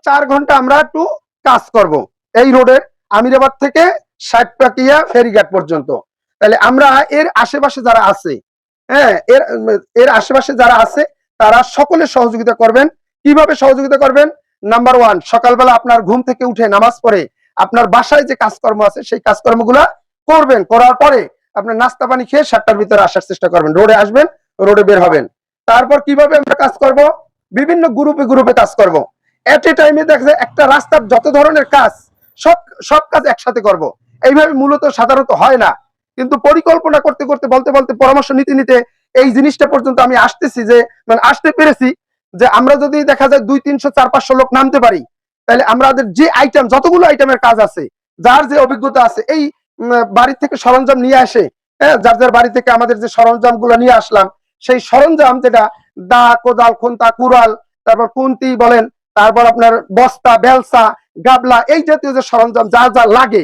4 ঘন্টা আমরা একটু কাজ করব এই রোডের আমিরাবাদ থেকে 60 ফেরিঘাট পর্যন্ত। তাহলে আমরা এর আশেপাশে যারা আছে, হ্যাঁ, এর আশেপাশে যারা আছে তারা সকলে সহযোগিতা করবেন। কিভাবে সহযোগিতা করবেন? নাম্বার 1, সকালবেলা আপনার ঘুম থেকে উঠে নামাজ পড়ে আপনার বাসায় যে কাজকর্ম আছে সেই কাজকর্মগুলা করবেন। করার পরে আপনার নাস্তা পানি খেয়ে 7টার ভিতরে আসার চেষ্টা করবেন, রোডে আসবেন, রোডে বের হবেন। তারপর কিভাবে আমরা কাজ করব? বিভিন্ন গ্রুপে গ্রুপে কাজ করব। এট এ টাইমে দেখা যায় একটা রাস্তার যত ধরনের কাজ সব সব কাজ একসাথে করব। এইভাবে মূলত সাধারণত হয় না, কিন্তু পরিকল্পনা করতে করতে বলতে বলতে পরামর্শ নিতে নিতে এই জিনিসটা পর্যন্ত আমি আসতেছি, যে মানে আসতে পেরেছি যে আমরা যদি দেখা যায় 200, 300, 400, 500 লোক নামতে পারি, তাহলে আমাদের যে আইটেম, যতগুলো আইটেমের কাজ আছে, যার যে অভিজ্ঞতা আছে, এই বাড়ি থেকে সরঞ্জাম নিয়ে আসে, হ্যাঁ, যার যার বাড়ি থেকে আমাদের যে সরঞ্জাম গুলো নিয়ে আসলাম, সেই সরঞ্জাম যেটা দা, কোদাল, খুন্তা, কুড়াল, তারপর কুন্তি বলেন, তারপর আপনার বস্তা, বেলসা, গাবলা, এই জাতীয় যে সরঞ্জাম যার যা লাগে,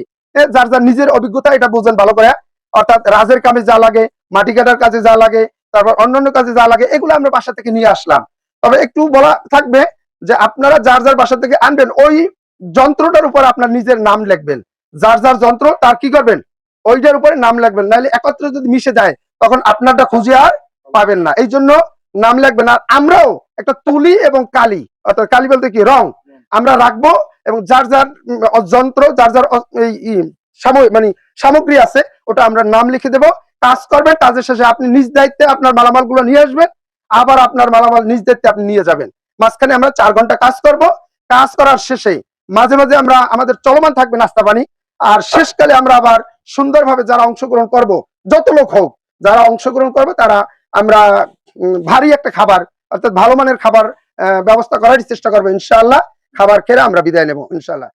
যার যার নিজের অভিজ্ঞতা এটা বুঝেন ভালো করে। অর্থাৎ রাজের কামে যা লাগে, মাটি কাটার কাজে যা লাগে, তারপর অন্যান্য কাজে যা লাগে, এগুলো আমরা বাসা থেকে নিয়ে আসলাম। তবে একটু বলা থাকবে যে আপনারা যার যার বাসা থেকে আনবেন, ওই যন্ত্রটার উপর আপনার নিজের নাম লিখবেন। যার যার যন্ত্র তার কি করবেন, ওইটার উপরে নাম লিখবেন, নাহলে একত্রে যদি মিশে যায় তখন আপনারটা খুঁজে আর পাবেন না। এই জন্য নাম লিখবেন। আর আমরাও একটা তুলি এবং কালি, অর্থাৎ কালি বলতে কি, রং, আমরা রাখবো, এবং যার যার যন্ত্র, যার যার মানে সামগ্রী আছে, ওটা আমরা নাম লিখে দেব। কাজ করবেন, কাজের শেষে আপনি নিজ দায়িত্বে আপনার মালামাল গুলো নিয়ে আসবেন, আবার আপনার মালামাল নিজ দায়িত্বে আপনি নিয়ে যাবেন। মাঝখানে আমরা 4 ঘন্টা কাজ করব। কাজ করার শেষে মাঝে মাঝে আমরা আমাদের চলমান থাকবে নাস্তা পানি। আর শেষকালে আমরা আবার সুন্দরভাবে যারা অংশগ্রহণ করব, যত লোক হোক, যারা অংশগ্রহণ করবে তারা আমরা ভারী একটা খাবার, অর্থাৎ ভালো মানের খাবার ব্যবস্থা করার চেষ্টা করবো ইনশাআল্লাহ। খাবার খেয়ে আমরা বিদায় নেব ইনশাআল্লাহ।